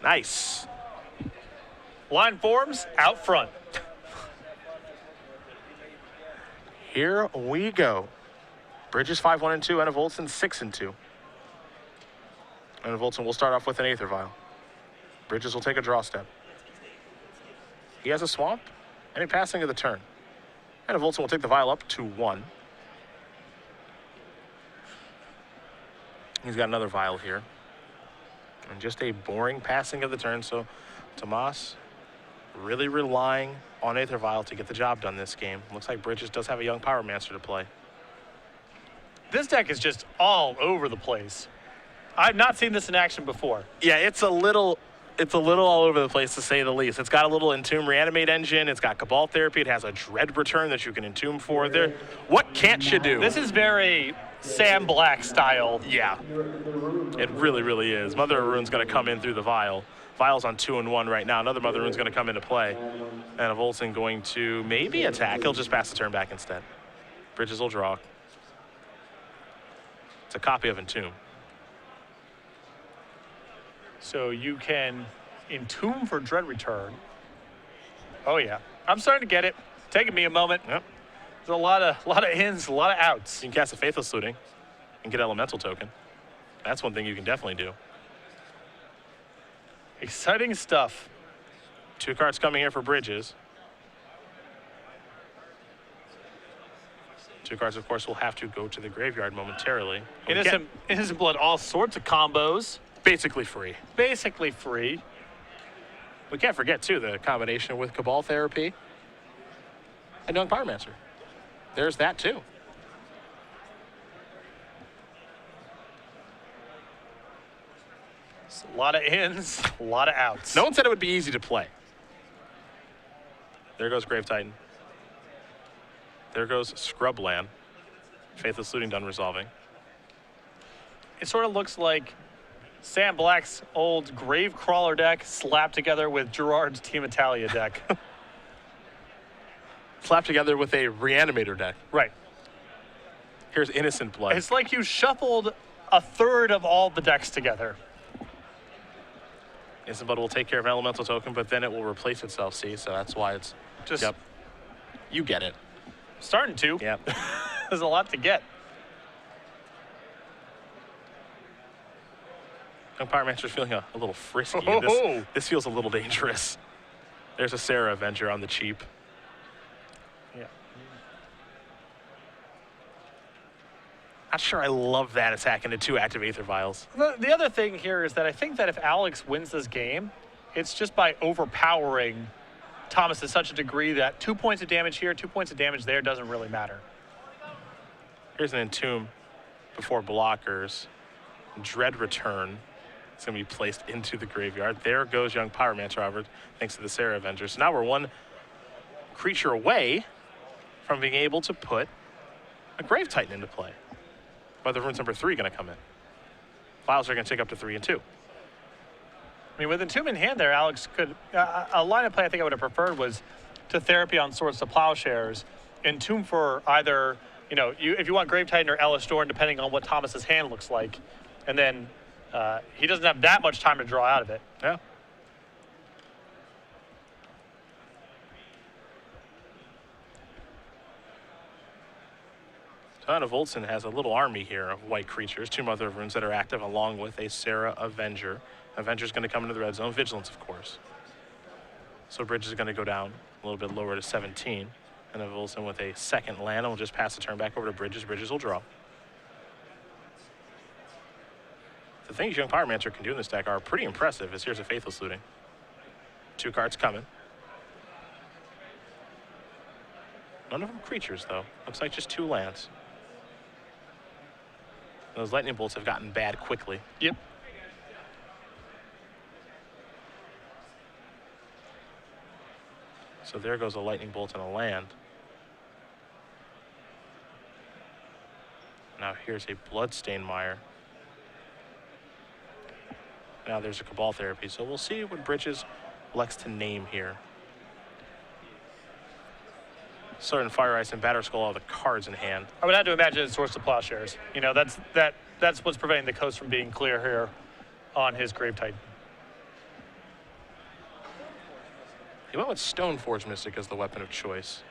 Nice. Line forms out front. Here we go. Bridges 5-1-2, Enevoldsen 6-2. Enevoldsen will start off with an Aether Vial. Bridges will take a draw step. He has a Swamp and a passing of the turn. Enevoldsen will take the Vial up to 1. He's got another Vial here. And just a boring passing of the turn, so Tomas really relying on Aether Vial to get the job done this game. Looks like Bridges does have a young Pyromancer to play. This deck is just all over the place. I've not seen this in action before. Yeah, it's a little all over the place, to say the least. It's got a little Entomb Reanimate engine. It's got Cabal Therapy. It has a Dread Return that you can Entomb for. There, what can't you do? This is very Sam Black style. Yeah, it really, really is. Mother of Rune's going to come in through the Vial. Vial's on 2-1 right now. Another Mother of Rune's going to come into play. And Enevoldsen going to maybe attack. He'll just pass the turn back instead. Bridges will draw. It's a copy of Entomb. So you can Entomb for Dread Return. Oh yeah, I'm starting to get it. Taking me a moment. Yep. There's a lot of ins, a lot of outs. You can cast a Faithless Looting and get Elemental Token. That's one thing you can definitely do. Exciting stuff. 2 cards coming here for Bridges. 2 cards, of course, will have to go to the graveyard momentarily. Innocent Blood, all sorts of combos. Basically free. Basically free. We can't forget, too, the combination with Cabal Therapy and Young Pyromancer. There's that, too. It's a lot of ins, a lot of outs. No one said it would be easy to play. There goes Grave Titan. There goes Scrubland. Faithless Looting done resolving. It sort of looks like Sam Black's old Grave Crawler deck slapped together with Gerard's Team Italia deck. Slapped together with a Reanimator deck. Right. Here's Innocent Blood. It's like you shuffled a third of all the decks together. Innocent Blood will take care of an Elemental Token, but then it will replace itself, see? So that's why it's just... Yep. You get it. Starting to. Yep. There's a lot to get. Young Pyromancer's feeling a little frisky. Oh. This feels a little dangerous. There's a Sarah Avenger on the cheap. Yeah. Not sure I love that attack into 2 active Aether Vials. The other thing here is that I think that if Alex wins this game, it's just by overpowering Thomas to such a degree that 2 points of damage here, 2 points of damage there doesn't really matter. Here's an Entomb before blockers. Dread Return. It's going to be placed into the graveyard. There goes Young Pyromancer, Robert, thanks to the Sarah Avenger. So now we're 1 creature away from being able to put a Grave Titan into play. Mother of Rune's number 3 going to come in. Vials are going to take up to 3 and 2. I mean, with Entomb in hand there, Alex could... a line of play I think I would have preferred was to Therapy on Swords to Plowshares, Entomb for either, you know, if you want Grave Titan or Ellis Dorn, depending on what Thomas's hand looks like. And then he doesn't have that much time to draw out of it. Yeah. Enevoldsen has a little army here of white creatures, 2 Mother of Runes that are active, along with a Sarah Avenger. Avenger's going to come into the red zone. Vigilance, of course. So Bridges is going to go down a little bit lower to 17. Enevoldsen with a 2nd land, and we'll just pass the turn back over to Bridges. Bridges will draw. The things Young Pyromancer can do in this deck are pretty impressive, as here's a Faithless Looting. 2 cards coming. None of them creatures, though. Looks like just 2 lands. Those lightning bolts have gotten bad quickly. Yep. So there goes a lightning bolt and a land. Now here's a Bloodstained Mire. Now there's a Cabal Therapy. So we'll see what Bridges elects to name here. Sword and Fire Ice and Batterskull all the cards in hand. I would have to imagine it's Swords to Plowshares. You know, that's what's preventing the coast from being clear here on his Grave Titan. He went with Stoneforge Mystic as the weapon of choice.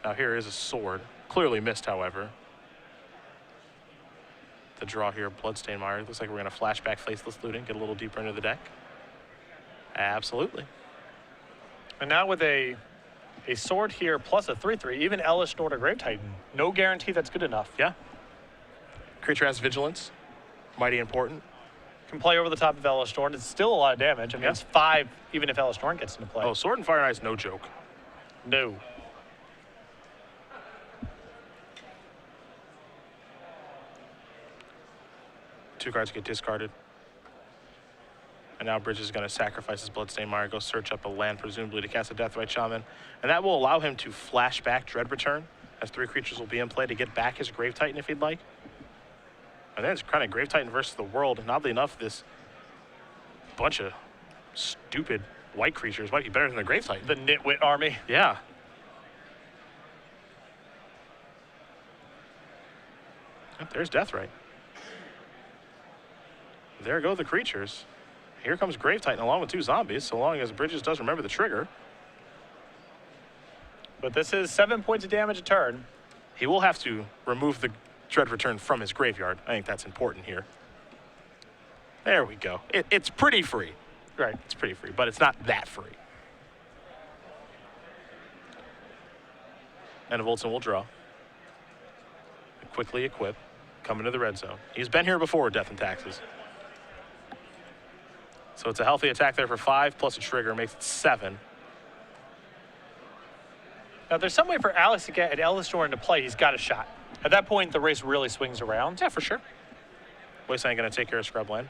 Now here is a sword. Clearly missed, however. The draw here, Bloodstained Mire. Looks like we're going to flashback Faceless Looting, get a little deeper into the deck. Absolutely. And now with a sword here plus a 3/3, even Ellis Nord or Grave Titan. No guarantee that's good enough. Yeah. Creature has Vigilance. Mighty important. Can play over the top of Ellis Nord. It's still a lot of damage. I mean, it's 5 even if Ellis Nord gets into play. Oh, Sword and Fire Knight's no joke. No. Two cards get discarded. And now Bridges is going to sacrifice his Bloodstained Mire, go search up a land, presumably to cast a Deathrite Shaman. And that will allow him to flash back Dread Return, as 3 creatures will be in play to get back his Grave Titan if he'd like. And then it's kind of Grave Titan versus the world. And oddly enough, this bunch of stupid white creatures might be better than the Grave Titan. The Nitwit army. Yeah. Yep, there's Deathrite. There go the creatures. Here comes Grave Titan along with 2 zombies, so long as Bridges does remember the trigger. But this is 7 points of damage a turn. He will have to remove the Dread Return from his graveyard. I think that's important here. There we go. It's pretty free. Right. It's pretty free, but it's not that free. Enevoldsen will draw. Quickly equip. Come into the red zone. He's been here before with Death and Taxes. So it's a healthy attack there for 5 plus a trigger, makes it 7. Now, there's some way for Alex to get an Ellis Nord into play. He's got a shot. At that point, the race really swings around. Yeah, for sure. Waste ain't going to take care of Scrubland.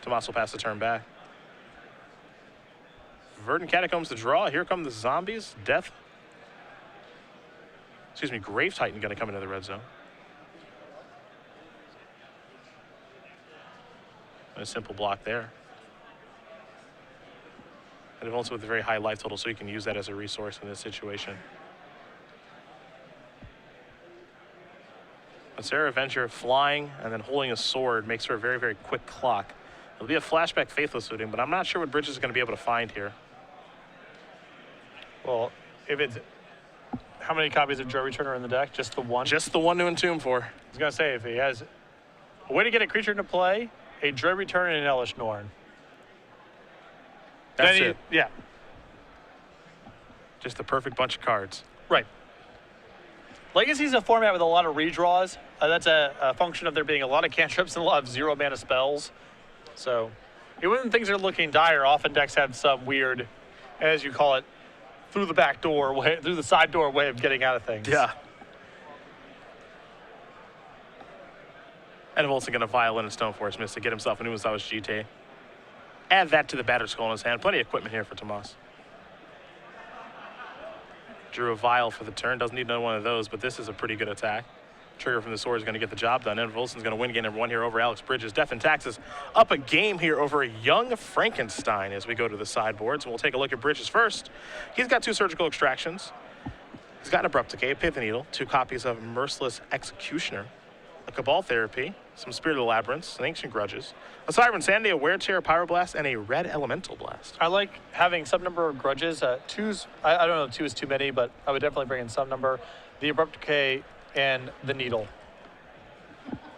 Tomas will pass the turn back. Verdant Catacombs to draw. Here come the zombies. Grave Titan going to come into the red zone. And a simple block there. And also with a very high life total, so you can use that as a resource in this situation. But Sarah Avenger flying and then holding a sword makes her a very, very quick clock. It'll be a flashback Faithless Looting, but I'm not sure what Bridges is going to be able to find here. Well, if it's... How many copies of Dread Return are in the deck? Just the one? Just the one to entomb for. I was going to say, if he has a way to get a creature into play, a Dread Return and an Ellis Nord. That's it. Yeah. Just the perfect bunch of cards. Right. Legacy's a format with a lot of redraws. That's a function of there being a lot of cantrips and a lot of 0 mana spells. So, even when things are looking dire, often decks have some weird, as you call it, through the back door way, through the side door way of getting out of things. Yeah. Enevoldsen going to Violin and Stoneforge Mist to get himself a new Uzawa's GT. Add that to the Battered Skull in his hand. Plenty of equipment here for Tomas. Drew a Vial for the turn. Doesn't need another one of those, but this is a pretty good attack. Trigger from the sword is going to get the job done. Enevoldsen's going to win game number 1 here over Alex Bridges. Death and Taxes up a game here over Young Frankenstein as we go to the sideboards. We'll take a look at Bridges first. He's got 2 surgical extractions. He's got an Abrupt Decay, a Pithing Needle, 2 copies of Merciless Executioner, a Cabal Therapy, some Spirit of the Labyrinths, and Ancient Grudges, a Cyber Insanity, a Wear Tear Pyroblast, and a Red Elemental Blast. I like having some number of grudges. 2's, I don't know if 2 is too many, but I would definitely bring in some number. The Abrupt Decay and the Needle.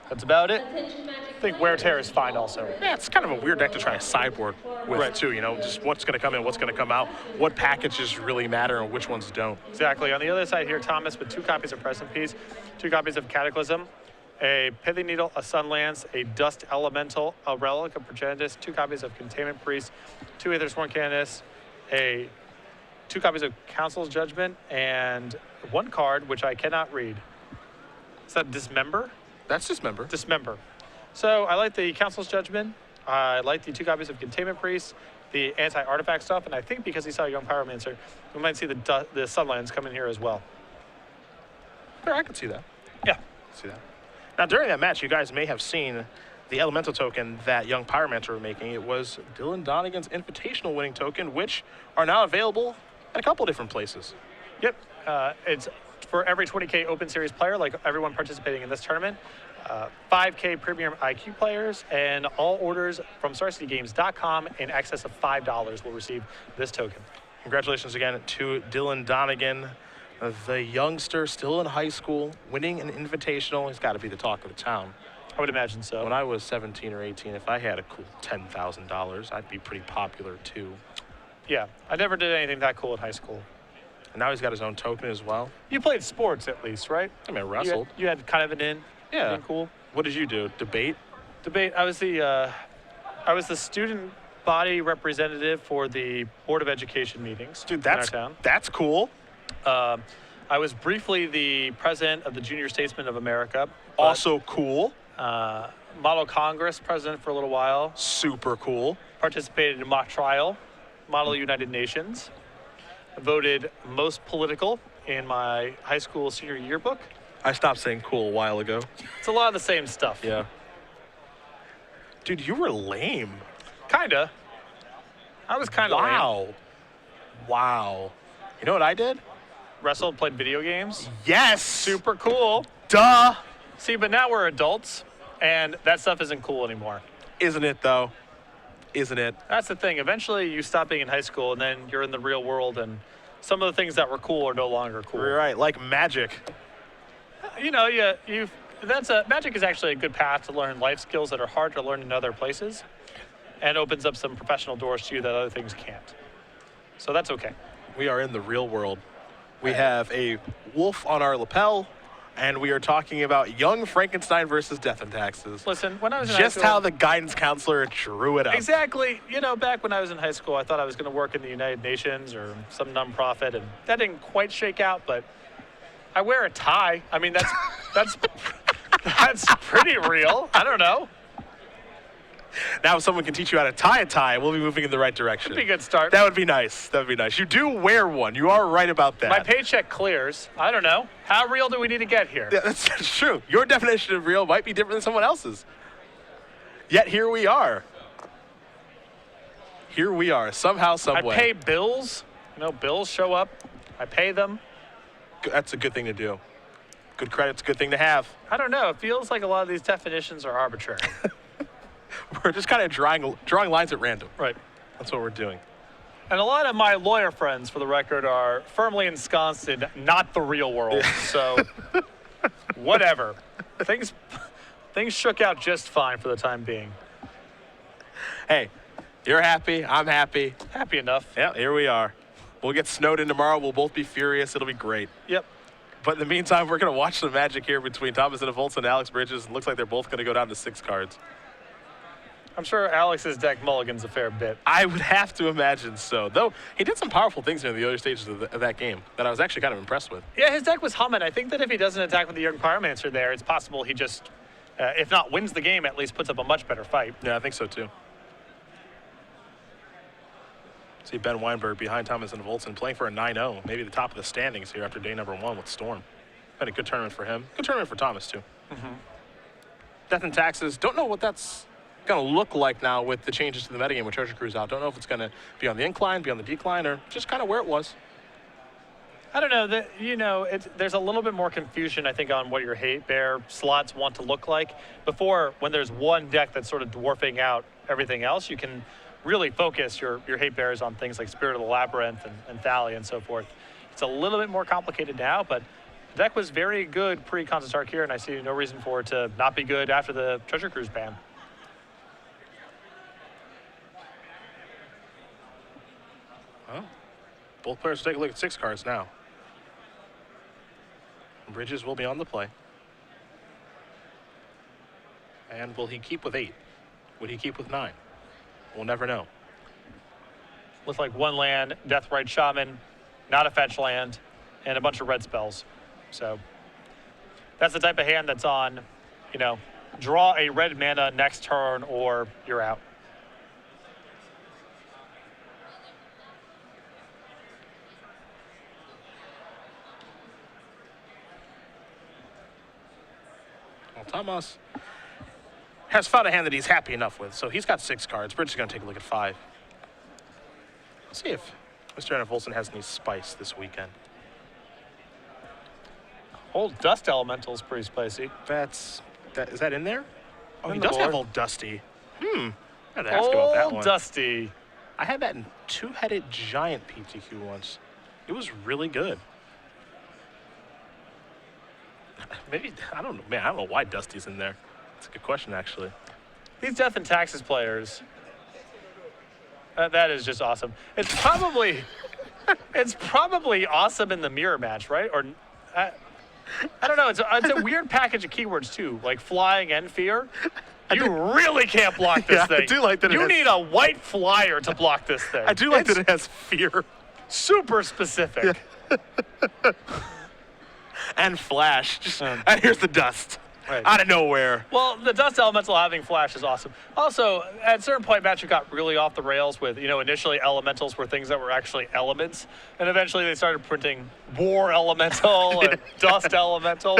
That's about it. I think Wear Tear is fine also. Yeah, it's kind of a weird deck to try to sideboard with, too, you know, just what's going to come in, what's going to come out, what packages really matter and which ones don't. Exactly. On the other side here, Thomas with 2 copies of Present Peace, 2 copies of Cataclysm, a Pithing Needle, a Sunlance, a Dust Elemental, a Relic of Progenitus, 2 copies of Containment Priest, 2 Aethersworn Canonist, 2 copies of Council's Judgment, and 1 card, which I cannot read. Is that Dismember? That's Dismember. Dismember. So I like the Council's Judgment. I like the 2 copies of Containment Priest, the anti-artifact stuff, and I think because he saw Young Pyromancer, we might see the Sunlands come in here as well. Sure, I could see that. Yeah. See that. Now, during that match, you guys may have seen the Elemental token that Young Pyromancer were making. It was Dylan Donegan's Invitational winning token, which are now available at a couple different places. Yep. It's for every 20K Open Series player, like everyone participating in this tournament, 5K Premium IQ players, and all orders from StarCityGames.com in excess of $5 will receive this token. Congratulations again to Dylan Donegan, the youngster still in high school, winning an invitational. He's got to be the talk of the town. I would imagine so. When I was 17 or 18, if I had a cool $10,000, I'd be pretty popular too. Yeah, I never did anything that cool in high school. And now he's got his own token as well. You played sports at least, right? I mean, I wrestled. You had kind of an in. Yeah. Cool. What did you do? Debate? Debate. I was the student body representative for the Board of Education meetings. Dude, in our town. that's cool. I was briefly the president of the Junior Statesmen of America. Also cool. Model Congress president for a little while. Super cool. Participated in mock trial, Model United Nations. Voted most political in my high school senior yearbook. I stopped saying cool a while ago. It's a lot of the same stuff. Yeah. Dude, you were lame. Kinda. I was kind of lame. Wow. You know what I did? Wrestled, played video games. Yes. Super cool. Duh. See, but now we're adults, and that stuff isn't cool anymore. Isn't it, though? Isn't it? That's the thing. Eventually, you stop being in high school, and then you're in the real world, and some of the things that were cool are no longer cool. You're right, like magic. You know, magic is actually a good path to learn life skills that are hard to learn in other places, and opens up some professional doors to you that other things can't. So that's okay. We are in the real world. We have a wolf on our lapel, and we are talking about Young Frankenstein versus Death and Taxes. Listen, when I was in high Just school, how the guidance counselor drew it up. Exactly. You know, back when I was in high school, I thought I was going to work in the United Nations or some nonprofit, and that didn't quite shake out, but I wear a tie. I mean, that's pretty real. I don't know. Now if someone can teach you how to tie a tie, we'll be moving in the right direction. That'd be a good start. That would be nice. That would be nice. You do wear one. You are right about that. My paycheck clears. I don't know. How real do we need to get here? Yeah, that's true. Your definition of real might be different than someone else's. Yet here we are. Here we are, somehow, some way. I pay bills. You know, bills show up. I pay them. That's a good thing to do. Good credit's a good thing to have. I don't know. It feels like a lot of these definitions are arbitrary. We're just kind of drawing lines at random. Right. That's what we're doing. And a lot of my lawyer friends, for the record, are firmly ensconced in not the real world. So, whatever. Things shook out just fine for the time being. Hey, you're happy. I'm happy. Happy enough. Yeah, here we are. We'll get snowed in tomorrow. We'll both be furious. It'll be great. Yep. But in the meantime, we're going to watch the magic here between Thomas Enevoldsen and Alex Bridges. It looks like they're both going to go down to 6 cards. I'm sure Alex's deck mulligans a fair bit. I would have to imagine so. Though, he did some powerful things in the early stages of that game that I was actually kind of impressed with. Yeah, his deck was humming. I think that if he doesn't attack with the Young Pyromancer there, it's possible he just, if not wins the game, at least puts up a much better fight. Yeah, I think so too. See Ben Weinberg behind Thomas Enevoldsen playing for a 9-0. Maybe the top of the standings here after day number 1 with Storm. Been a good tournament for him. Good tournament for Thomas too. Mm-hmm. Death and Taxes. Don't know what that's going to look like now with the changes to the metagame with Treasure Cruise out. Don't know if it's going to be on the incline, be on the decline, or just kind of where it was. I don't know. There's a little bit more confusion, I think, on what your hate bear slots want to look like. Before, when there's one deck that's sort of dwarfing out everything else, you can really focus your hate bears on things like Spirit of the Labyrinth and Thalia and so forth. It's a little bit more complicated now, but the deck was very good pre-Constant Arc here, and I see no reason for it to not be good after the Treasure Cruise ban. Well, both players take a look at 6 cards now. Bridges will be on the play. And will he keep with 8? Would he keep with 9? We'll never know. Looks like 1 land, Deathrite Shaman, not a fetch land, and a bunch of red spells. So that's the type of hand that's on, draw a red mana next turn or you're out. Well, Thomas has found a hand that he's happy enough with, so he's got 6 cards. Bridges is going to take a look at 5. Let's see if Mr. Enevoldsen has any spice this weekend. Old Dust Elemental's pretty spicy. Is that in there? Oh, In he the does have board. Old Dusty. I had to ask about that one. Old Dusty. I had that in two-headed giant PTQ once. It was really good. Maybe, I don't know, man, I don't know why Dusty's in there. It's a good question, actually. These Death and Taxes players, that is just awesome. It's probably, it's probably awesome in the mirror match, right? Or, I don't know. It's a weird package of keywords too, like flying and fear. You really can't block this thing. I do like that. You need a white flyer to block this thing. I do like that it has fear. Super specific. Yeah. And flash. And here's the dust. Right. Out of nowhere. Well, the Dust Elemental having Flash is awesome. Also, at a certain point, Magic got really off the rails with, initially elementals were things that were actually elements, and eventually they started printing War Elemental and Dust Elemental.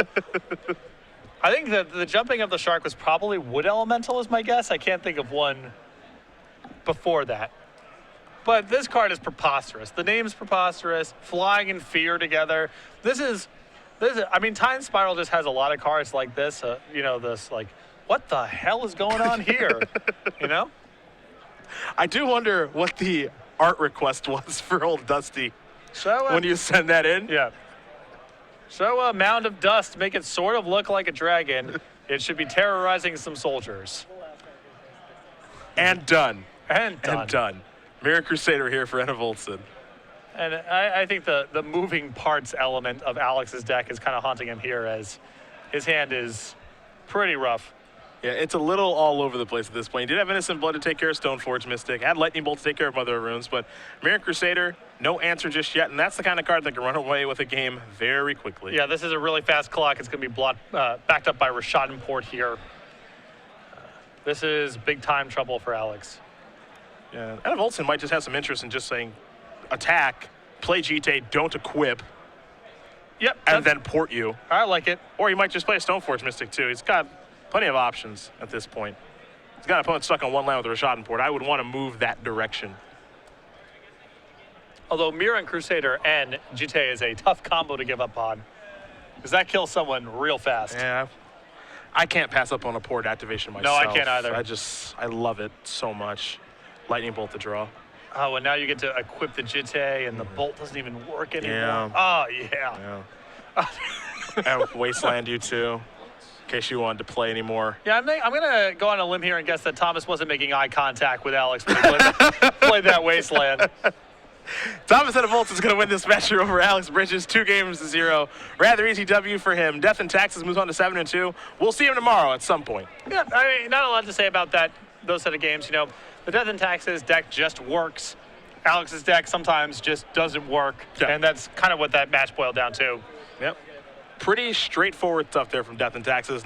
I think that the jumping of the shark was probably Wood Elemental is my guess. I can't think of one before that. But this card is preposterous. The name's preposterous. Flying and Fear together. This is, I mean, Time Spiral just has a lot of cards like this. This like, what the hell is going on here? I do wonder what the art request was for old Dusty when you send that in. Yeah. Show a mound of dust, make it sort of look like a dragon. It should be terrorizing some soldiers. And done. And done. Mirror Crusader here for Enevoldsen. And I think the moving parts element of Alex's deck is kind of haunting him here, as his hand is pretty rough. Yeah, it's a little all over the place at this point. He did have Innocent Blood to take care of Stoneforge Mystic, had Lightning Bolt to take care of Mother of Runes, but Mirror Crusader, no answer just yet, and that's the kind of card that can run away with a game very quickly. Yeah, this is a really fast clock. It's going to be backed up by Rashadenport here. This is big time trouble for Alex. Yeah, Enevoldsen might just have some interest in just saying, attack, play GT, don't equip, yep, and then port you. I like it. Or he might just play a Stoneforge Mystic too. He's got plenty of options at this point. He's got an opponent stuck on one line with a Rashadenport. I would want to move that direction. Although Mirror and Crusader and GT is a tough combo to give up on, because that kills someone real fast. Yeah, I can't pass up on a port activation myself. No, I can't either. I love it so much. Lightning Bolt to draw. Oh, and now you get to equip the Jite, and the bolt doesn't even work anymore. Yeah. Oh, yeah. And Wasteland you too, in case you wanted to play anymore. Yeah, I'm going to go on a limb here and guess that Thomas wasn't making eye contact with Alex when he played that Wasteland. Thomas Enevoldsen is going to win this match over Alex Bridges, 2-0. Rather easy W for him. Death and Taxes moves on to 7-2. We'll see him tomorrow at some point. Yeah, I mean, not a lot to say about those set of games. The Death and Taxes deck just works. Alex's deck sometimes just doesn't work, and that's kind of what that match boiled down to. Yep. Pretty straightforward stuff there from Death and Taxes.